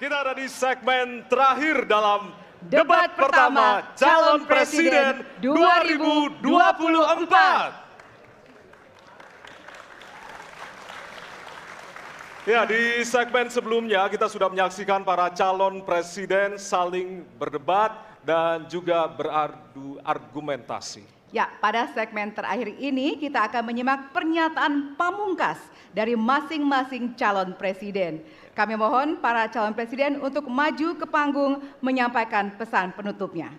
Kita ada di segmen terakhir dalam debat pertama calon presiden 2024. Ya, di segmen sebelumnya kita sudah menyaksikan para calon presiden saling berdebat dan juga beradu argumentasi. Ya, pada segmen terakhir ini kita akan menyimak pernyataan pamungkas dari masing-masing calon presiden. Kami mohon para calon presiden untuk maju ke panggung menyampaikan pesan penutupnya.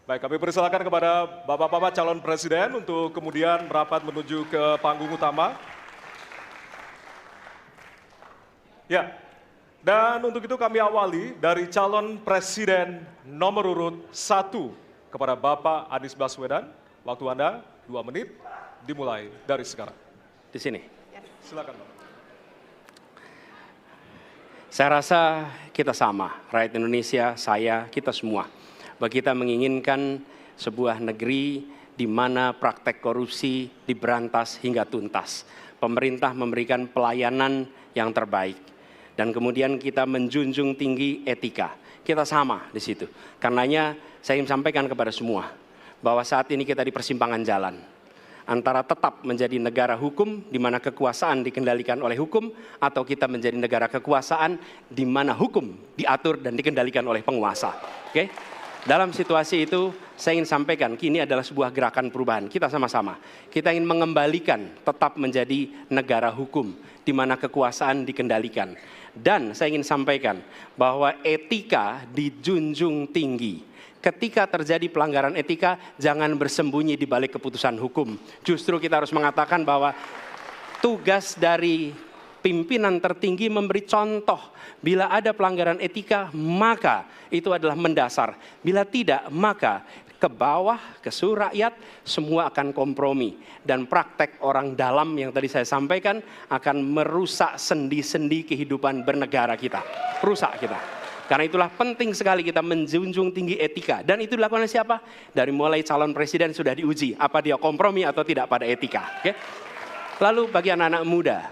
Baik, kami persilakan kepada bapak-bapak calon presiden untuk kemudian merapat menuju ke panggung utama. Ya, dan untuk itu kami awali dari calon presiden nomor urut 1 kepada Bapak Anies Baswedan. Waktu Anda 2 menit, dimulai dari sekarang. Di sini. Silakan, Bapak. Saya rasa kita sama, rakyat Indonesia, saya, kita semua. Bahwa kita menginginkan sebuah negeri di mana praktek korupsi diberantas hingga tuntas. Pemerintah memberikan pelayanan yang terbaik. Dan kemudian kita menjunjung tinggi etika. Kita sama di situ. Karenanya saya ingin sampaikan kepada semua bahwa saat ini kita di persimpangan jalan. Antara tetap menjadi negara hukum di mana kekuasaan dikendalikan oleh hukum, atau kita menjadi negara kekuasaan di mana hukum diatur dan dikendalikan oleh penguasa. Oke? Dalam situasi itu saya ingin sampaikan kini adalah sebuah gerakan perubahan. Kita sama-sama. Kita ingin mengembalikan tetap menjadi negara hukum di mana kekuasaan dikendalikan. Dan saya ingin sampaikan bahwa etika dijunjung tinggi. Ketika terjadi pelanggaran etika, jangan bersembunyi di balik keputusan hukum. Justru kita harus mengatakan bahwa tugas dari pimpinan tertinggi memberi contoh. Bila ada pelanggaran etika, maka itu adalah mendasar. Bila tidak, maka ke bawah, ke seluruh rakyat, semua akan kompromi. Dan praktek orang dalam yang tadi saya sampaikan akan merusak sendi-sendi kehidupan bernegara kita. Rusak kita. Karena itulah penting sekali kita menjunjung tinggi etika. Dan itu dilakukan oleh siapa? Dari mulai calon presiden sudah diuji. Apa dia kompromi atau tidak pada etika. Oke? Lalu bagi anak-anak muda.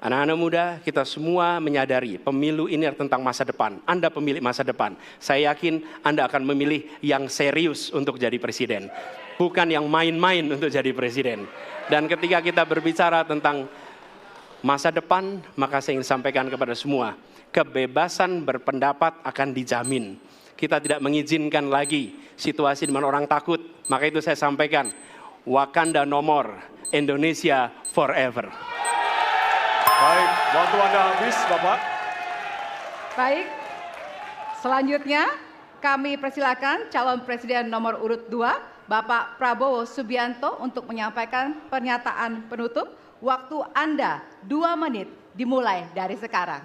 Anak-anak muda, kita semua menyadari pemilu ini tentang masa depan. Anda pemilik masa depan. Saya yakin Anda akan memilih yang serius untuk jadi presiden. Bukan yang main-main untuk jadi presiden. Dan ketika kita berbicara tentang masa depan, maka saya ingin sampaikan kepada semua, kebebasan berpendapat akan dijamin. Kita tidak mengizinkan lagi situasi di mana orang takut. Maka itu saya sampaikan, Wakanda no more, Indonesia forever. Baik, waktu Anda habis, Bapak. Baik, selanjutnya kami persilakan calon presiden nomor urut 2, Bapak Prabowo Subianto untuk menyampaikan pernyataan penutup. Waktu Anda 2 menit, dimulai dari sekarang.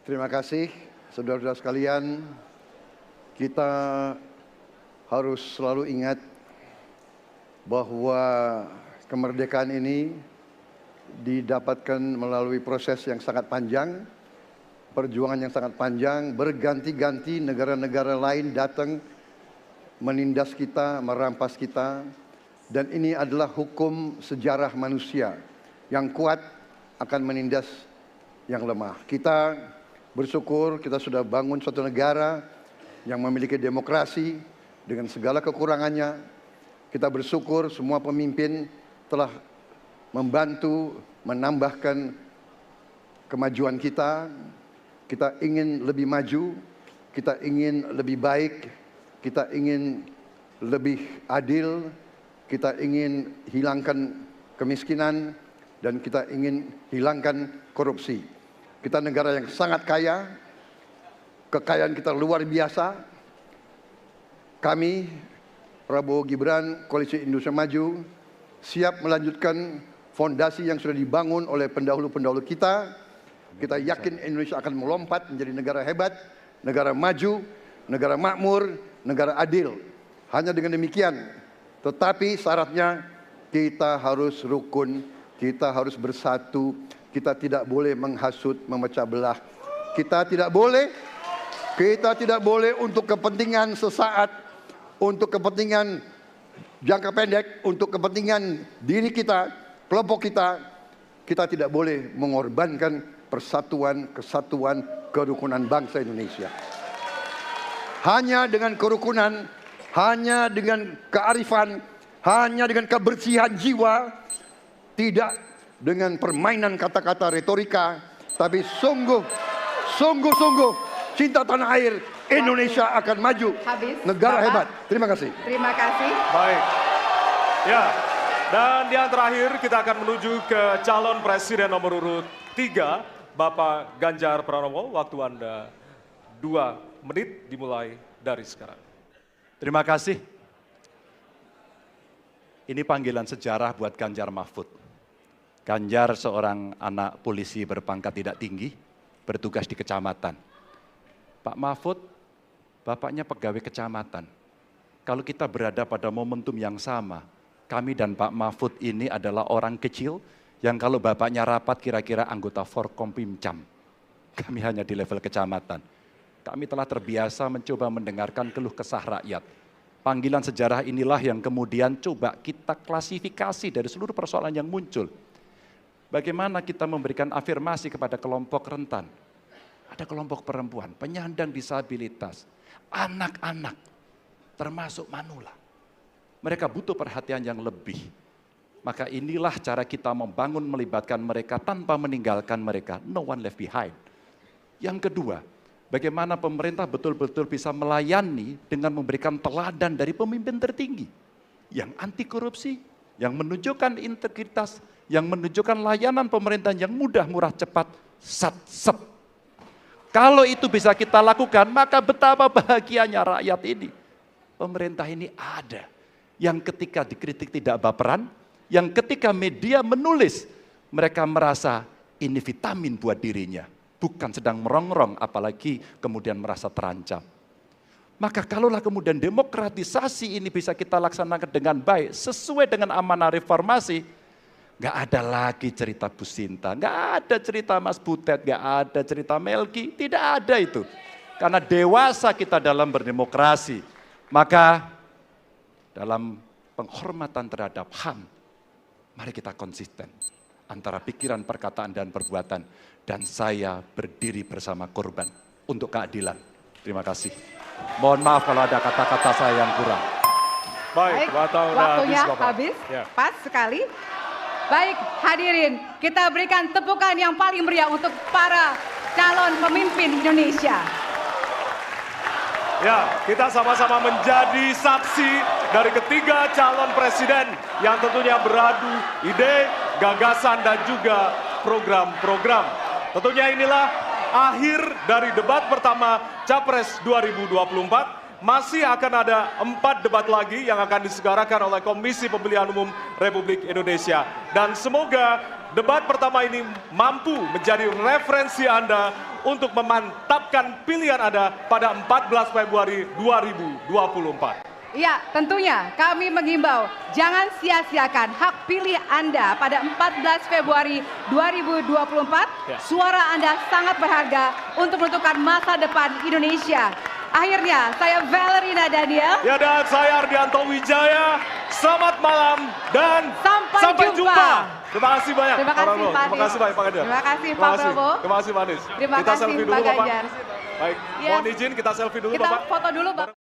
Terima kasih, saudara-saudara sekalian. Kita harus selalu ingat bahwa kemerdekaan ini didapatkan melalui proses yang sangat panjang, perjuangan yang sangat panjang, berganti-ganti negara-negara lain datang menindas kita, merampas kita, dan ini adalah hukum sejarah manusia. Yang kuat akan menindas yang lemah. Kita bersyukur kita sudah bangun suatu negara yang memiliki demokrasi dengan segala kekurangannya. Kita bersyukur semua pemimpin telah membantu menambahkan kemajuan kita. Kita ingin lebih maju, kita ingin lebih baik, kita ingin lebih adil, kita ingin hilangkan kemiskinan, dan kita ingin hilangkan korupsi. Kita negara yang sangat kaya, kekayaan kita luar biasa. Kami, Prabowo Gibran, Koalisi Indonesia Maju, siap melanjutkan fondasi yang sudah dibangun oleh pendahulu-pendahulu kita. Kita yakin Indonesia akan melompat menjadi negara hebat, negara maju, negara makmur, negara adil. Hanya dengan demikian, tetapi syaratnya kita harus rukun, kita harus bersatu, kita tidak boleh menghasut, memecah belah. Kita tidak boleh untuk kepentingan sesaat, untuk kepentingan jangka pendek, untuk kepentingan diri kita, kelompok kita, kita tidak boleh mengorbankan persatuan, kesatuan, kerukunan bangsa Indonesia. Hanya dengan kerukunan, hanya dengan kearifan, hanya dengan kebersihan jiwa, tidak dengan permainan kata-kata retorika, tapi sungguh-sungguh cinta tanah air, Indonesia akan maju. Habis, Negara Bapak. hebat. Terima kasih. Terima kasih. Baik. Ya. Dan yang terakhir kita akan menuju ke calon presiden nomor urut 3, Bapak Ganjar Pranowo. Waktu Anda 2 menit dimulai dari sekarang. Terima kasih. Ini panggilan sejarah buat Ganjar Mahfud. Ganjar seorang anak polisi berpangkat tidak tinggi, bertugas di kecamatan. Pak Mahfud, bapaknya pegawai kecamatan. Kalau kita berada pada momentum yang sama, kami dan Pak Mahfud ini adalah orang kecil yang kalau bapaknya rapat kira-kira anggota Forkompimcam. Kami hanya di level kecamatan. Kami telah terbiasa mencoba mendengarkan keluh kesah rakyat. Panggilan sejarah inilah yang kemudian coba kita klasifikasi dari seluruh persoalan yang muncul. Bagaimana kita memberikan afirmasi kepada kelompok rentan. Ada kelompok perempuan, penyandang disabilitas, anak-anak, termasuk manula. Mereka butuh perhatian yang lebih. Maka inilah cara kita membangun melibatkan mereka tanpa meninggalkan mereka. No one left behind. Yang kedua, bagaimana pemerintah betul-betul bisa melayani dengan memberikan teladan dari pemimpin tertinggi. Yang anti korupsi, yang menunjukkan integritas, yang menunjukkan layanan pemerintahan yang mudah, murah, cepat, sat-set. Kalau itu bisa kita lakukan, maka betapa bahagianya rakyat ini. Pemerintah ini ada. Yang ketika dikritik tidak baperan, yang ketika media menulis, mereka merasa ini vitamin buat dirinya. Bukan sedang merongrong, apalagi kemudian merasa terancam. Maka kalaulah kemudian demokratisasi ini bisa kita laksanakan dengan baik, sesuai dengan amanah reformasi, nggak ada lagi cerita Bu Sinta, nggak ada cerita Mas Butet, nggak ada cerita Melki, tidak ada itu. Karena dewasa kita dalam berdemokrasi, maka dalam penghormatan terhadap HAM, mari kita konsisten antara pikiran, perkataan, dan perbuatan. Dan saya berdiri bersama korban untuk keadilan. Terima kasih. Mohon maaf kalau ada kata-kata saya yang kurang. Baik, waktunya Bapak. habis, Ya. pas sekali. Baik, hadirin, kita berikan tepukan yang paling meriah untuk para calon pemimpin Indonesia. Ya, kita sama-sama menjadi saksi dari ketiga calon presiden yang tentunya beradu ide, gagasan, dan juga program-program. Tentunya inilah akhir dari debat pertama Capres 2024. Masih akan ada 4 debat lagi yang akan diselenggarakan oleh Komisi Pemilihan Umum Republik Indonesia. Dan semoga debat pertama ini mampu menjadi referensi Anda untuk memantapkan pilihan Anda pada 14 Februari 2024. Ya, tentunya kami menghimbau jangan sia-siakan hak pilih Anda pada 14 Februari 2024. Ya. Suara Anda sangat berharga untuk menentukan masa depan Indonesia. Akhirnya, saya Valerina Daniel. Ya, dan saya Ardianto Wijaya. Selamat malam dan Sampai jumpa. Terima kasih banyak. Terima Pak kasih, Prabowo. Pak Terima Anies. kasih banyak Pak Ganjar. Terima kasih, Terima Pak kasih. Prabowo. Terima kasih Pak Anies. Terima Kita kasih, selfie dulu Pak Bapak. Ganjar. Baik, Ya. mohon izin kita selfie dulu Kita Bapak. foto dulu, Bapak.